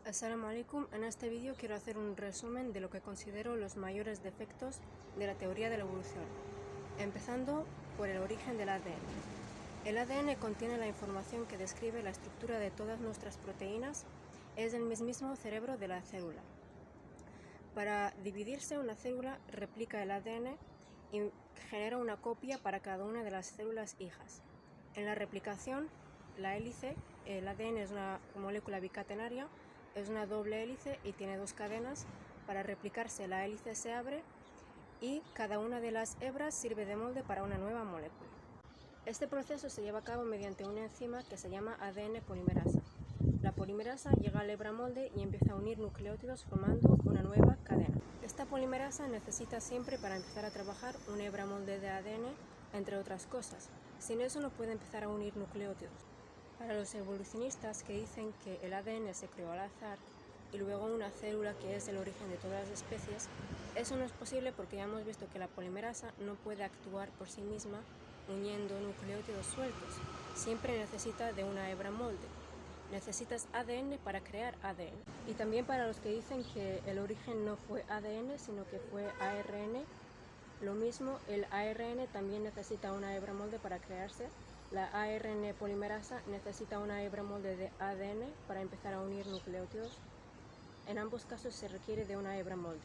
Assalamu alaikum. En este vídeo quiero hacer un resumen de lo que considero los mayores defectos de la teoría de la evolución, empezando por el origen del ADN. El ADN contiene la información que describe la estructura de todas nuestras proteínas, es el mismo cerebro de la célula. Para dividirse una célula replica el ADN y genera una copia para cada una de las células hijas. En la replicación, la hélice, el ADN es una molécula bicatenaria, es una doble hélice y tiene dos cadenas. Para replicarse, la hélice se abre y cada una de las hebras sirve de molde para una nueva molécula. Este proceso se lleva a cabo mediante una enzima que se llama ADN polimerasa. La polimerasa llega al hebra molde y empieza a unir nucleótidos formando una nueva cadena. Esta polimerasa necesita siempre para empezar a trabajar un hebra molde de ADN, entre otras cosas. Sin eso no puede empezar a unir nucleótidos. Para los evolucionistas que dicen que el ADN se creó al azar y luego una célula que es el origen de todas las especies, eso no es posible porque ya hemos visto que la polimerasa no puede actuar por sí misma uniendo nucleótidos sueltos. Siempre necesita de una hebra molde. Necesitas ADN para crear ADN. Y también para los que dicen que el origen no fue ADN, sino que fue ARN, lo mismo, el ARN también necesita una hebra molde para crearse. La ARN polimerasa necesita una hebra molde de ADN para empezar a unir nucleótidos. En ambos casos se requiere de una hebra molde.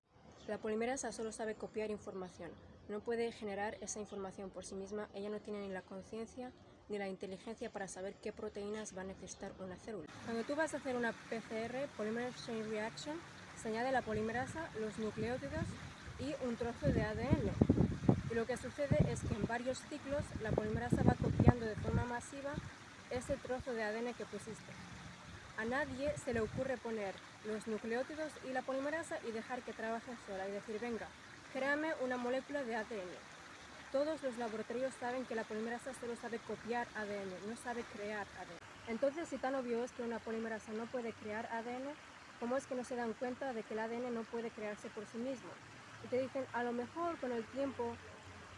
La polimerasa solo sabe copiar información, no puede generar esa información por sí misma. Ella no tiene ni la conciencia ni la inteligencia para saber qué proteínas va a necesitar una célula. Cuando tú vas a hacer una PCR, Polymerase Chain Reaction, se añade la polimerasa, los nucleótidos y un trozo de ADN. Y lo que sucede es que en varios ciclos la polimerasa va copiando de forma masiva ese trozo de ADN que pusiste. A nadie se le ocurre poner los nucleótidos y la polimerasa y dejar que trabaje sola y decir, venga, créame una molécula de ADN. Todos los laboratorios saben que la polimerasa solo sabe copiar ADN, no sabe crear ADN. Entonces, si tan obvio es que una polimerasa no puede crear ADN, ¿cómo es que no se dan cuenta de que el ADN no puede crearse por sí mismo? Y te dicen, a lo mejor con el tiempo,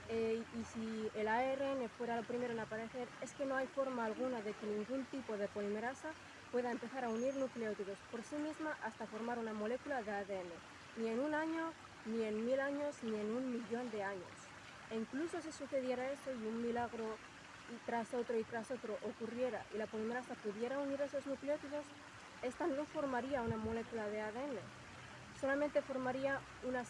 y si el ARN fuera lo primero en aparecer, es que no hay forma alguna de que ningún tipo de polimerasa pueda empezar a unir nucleótidos por sí misma hasta formar una molécula de ADN, ni en un año, ni en 1000 años, ni en 1.000.000 de años. E incluso si sucediera eso y un milagro y tras otro ocurriera y la polimerasa pudiera unir esos nucleótidos, esta no formaría una molécula de ADN. Solamente formaría una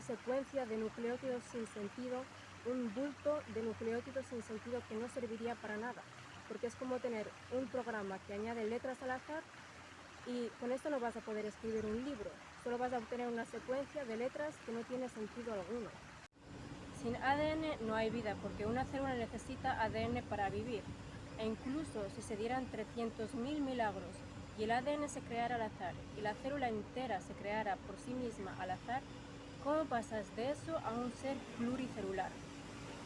secuencia de nucleótidos sin sentido, un bulto de nucleótidos sin sentido que no serviría para nada, porque es como tener un programa que añade letras al azar y con esto no vas a poder escribir un libro, solo vas a obtener una secuencia de letras que no tiene sentido alguno. Sin ADN no hay vida, porque una célula necesita ADN para vivir, e incluso si se dieran 300.000 milagros y el ADN se creara al azar y la célula entera se creara por sí misma al azar, ¿cómo pasas de eso a un ser pluricelular?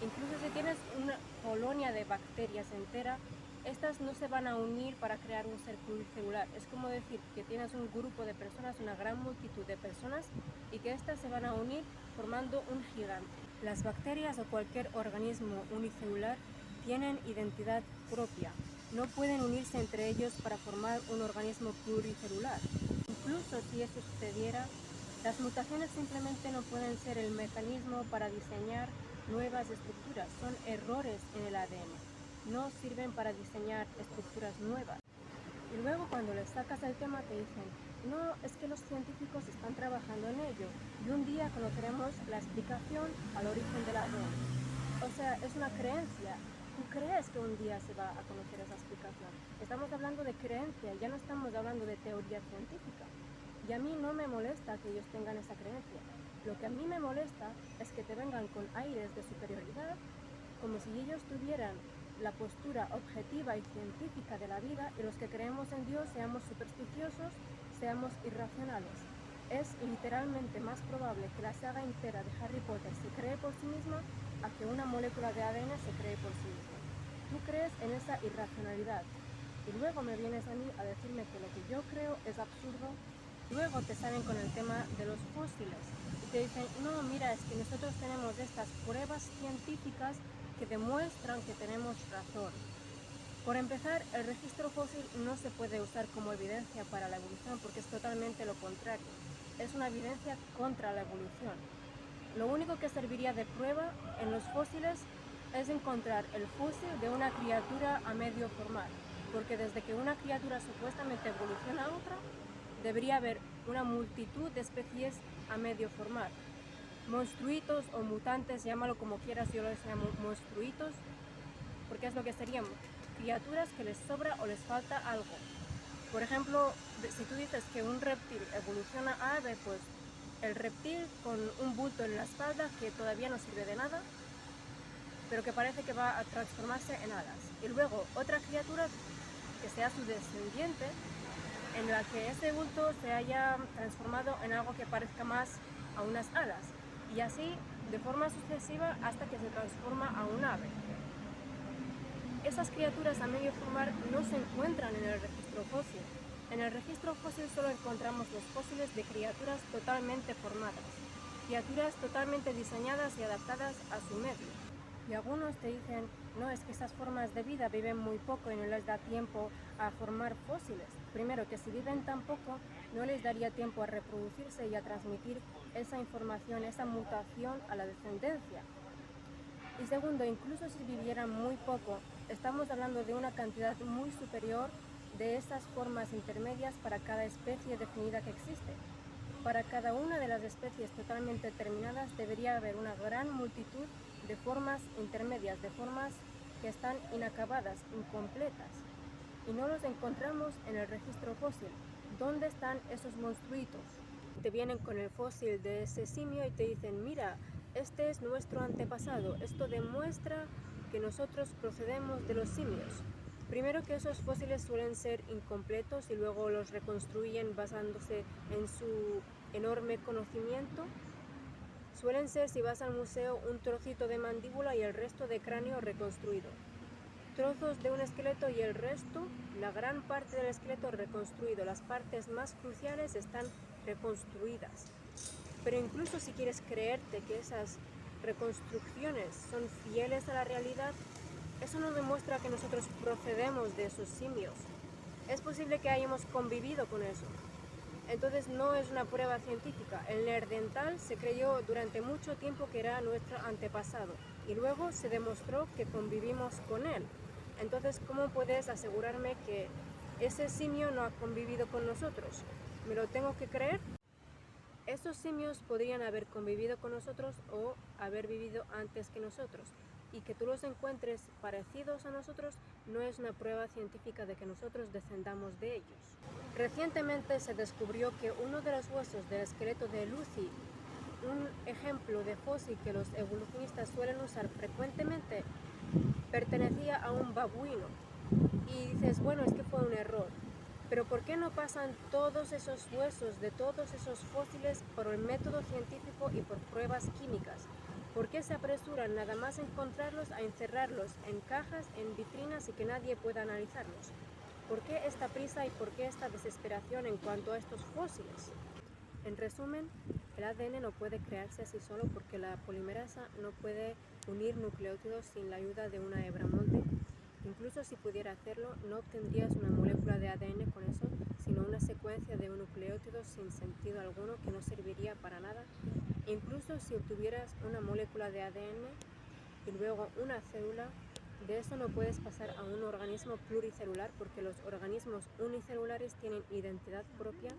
Incluso si tienes una colonia de bacterias entera, estas no se van a unir para crear un ser pluricelular. Es como decir que tienes un grupo de personas, una gran multitud de personas, y que estas se van a unir formando un gigante. Las bacterias o cualquier organismo unicelular tienen identidad propia. No pueden unirse entre ellos para formar un organismo pluricelular. Incluso si eso sucediera, las mutaciones simplemente no pueden ser el mecanismo para diseñar nuevas estructuras, son errores en el ADN, no sirven para diseñar estructuras nuevas. Y luego cuando les sacas el tema te dicen, no, es que los científicos están trabajando en ello y un día conoceremos la explicación al origen del ADN. O sea, es una creencia. ¿Tú crees que un día se va a conocer esa explicación? Estamos hablando de creencia, ya no estamos hablando de teoría científica. Y a mí no me molesta que ellos tengan esa creencia. Lo que a mí me molesta es que te vengan con aires de superioridad, como si ellos tuvieran la postura objetiva y científica de la vida y los que creemos en Dios seamos supersticiosos, seamos irracionales. Es literalmente más probable que la saga entera de Harry Potter se cree por sí misma a que una molécula de ADN se cree por sí misma. Tú crees en esa irracionalidad y luego me vienes a mí a decirme que lo que yo creo es absurdo. Luego te salen con el tema de los fósiles y te dicen, no, mira, es que nosotros tenemos estas pruebas científicas que demuestran que tenemos razón. Por empezar, el registro fósil no se puede usar como evidencia para la evolución porque es totalmente lo contrario. Es una evidencia contra la evolución. Lo único que serviría de prueba en los fósiles es encontrar el fósil de una criatura a medio formar, porque desde que una criatura supuestamente evoluciona a otra, debería haber una multitud de especies a medio formar. Monstruitos o mutantes, llámalo como quieras, yo los llamo monstruitos, porque es lo que serían criaturas que les sobra o les falta algo. Por ejemplo, si tú dices que un reptil evoluciona a ave, pues el reptil con un bulto en la espalda que todavía no sirve de nada, pero que parece que va a transformarse en alas. Y luego otra criatura que sea su descendiente, en la que ese bulto se haya transformado en algo que parezca más a unas alas. Y así de forma sucesiva hasta que se transforma a un ave. Esas criaturas a medio formar no se encuentran en el registro fósil. En el registro fósil solo encontramos los fósiles de criaturas totalmente formadas, criaturas totalmente diseñadas y adaptadas a su medio. Y algunos te dicen, no, es que esas formas de vida viven muy poco y no les da tiempo a formar fósiles. Primero, que si viven tan poco, no les daría tiempo a reproducirse y a transmitir esa información, esa mutación a la descendencia. Y segundo, incluso si vivieran muy poco, estamos hablando de una cantidad muy superior de esas formas intermedias para cada especie definida que existe. Para cada una de las especies totalmente terminadas debería haber una gran multitud de formas intermedias, de formas que están inacabadas, incompletas. Y no los encontramos en el registro fósil. ¿Dónde están esos monstruitos? Te vienen con el fósil de ese simio y te dicen, mira, este es nuestro antepasado. Esto demuestra que nosotros procedemos de los simios. Primero que esos fósiles suelen ser incompletos y luego los reconstruyen basándose en su enorme conocimiento. Suelen ser, si vas al museo, un trocito de mandíbula y el resto de cráneo reconstruido. Trozos de un esqueleto y el resto, la gran parte del esqueleto reconstruido. Las partes más cruciales están reconstruidas. Pero incluso si quieres creerte que esas reconstrucciones son fieles a la realidad, eso no demuestra que nosotros procedemos de esos simios. Es posible que hayamos convivido con eso. Entonces no es una prueba científica. El neandertal se creyó durante mucho tiempo que era nuestro antepasado y luego se demostró que convivimos con él. Entonces, ¿cómo puedes asegurarme que ese simio no ha convivido con nosotros? ¿Me lo tengo que creer? Esos simios podrían haber convivido con nosotros o haber vivido antes que nosotros. Y que tú los encuentres parecidos a nosotros no es una prueba científica de que nosotros descendamos de ellos. Recientemente se descubrió que uno de los huesos del esqueleto de Lucy, un ejemplo de fósil que los evolucionistas suelen usar frecuentemente, pertenecía a un babuino. Y dices, bueno, es que fue un error. Pero ¿por qué no pasan todos esos huesos de todos esos fósiles por el método científico y por pruebas químicas? ¿Por qué se apresuran nada más encontrarlos a encerrarlos en cajas, en vitrinas y que nadie pueda analizarlos? ¿Por qué esta prisa y por qué esta desesperación en cuanto a estos fósiles? En resumen, el ADN no puede crearse así solo porque la polimerasa no puede unir nucleótidos sin la ayuda de una hebra molde. Incluso si pudiera hacerlo, no obtendrías una molécula de ADN con eso, sino una secuencia de nucleótidos sin sentido alguno que no serviría para nada. Incluso si obtuvieras una molécula de ADN y luego una célula, de eso no puedes pasar a un organismo pluricelular porque los organismos unicelulares tienen identidad propia.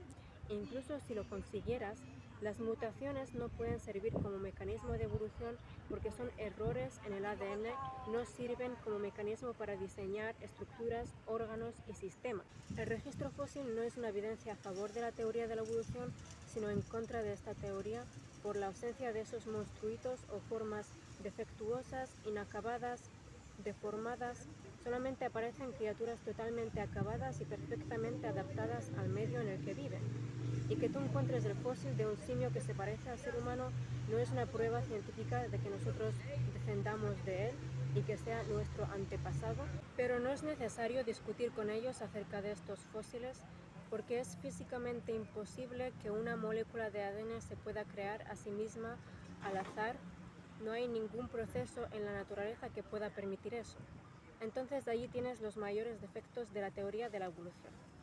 E incluso si lo consiguieras, las mutaciones no pueden servir como mecanismo de evolución porque son errores en el ADN, no sirven como mecanismo para diseñar estructuras, órganos y sistemas. El registro fósil no es una evidencia a favor de la teoría de la evolución, sino en contra de esta teoría por la ausencia de esos monstruitos o formas defectuosas, inacabadas, deformadas. Solamente aparecen criaturas totalmente acabadas y perfectamente adaptadas al medio en el que viven. Y que tú encuentres el fósil de un simio que se parece al ser humano no es una prueba científica de que nosotros descendamos de él y que sea nuestro antepasado, pero no es necesario discutir con ellos acerca de estos fósiles porque es físicamente imposible que una molécula de ADN se pueda crear a sí misma al azar. No hay ningún proceso en la naturaleza que pueda permitir eso. Entonces de allí tienes los mayores defectos de la teoría de la evolución.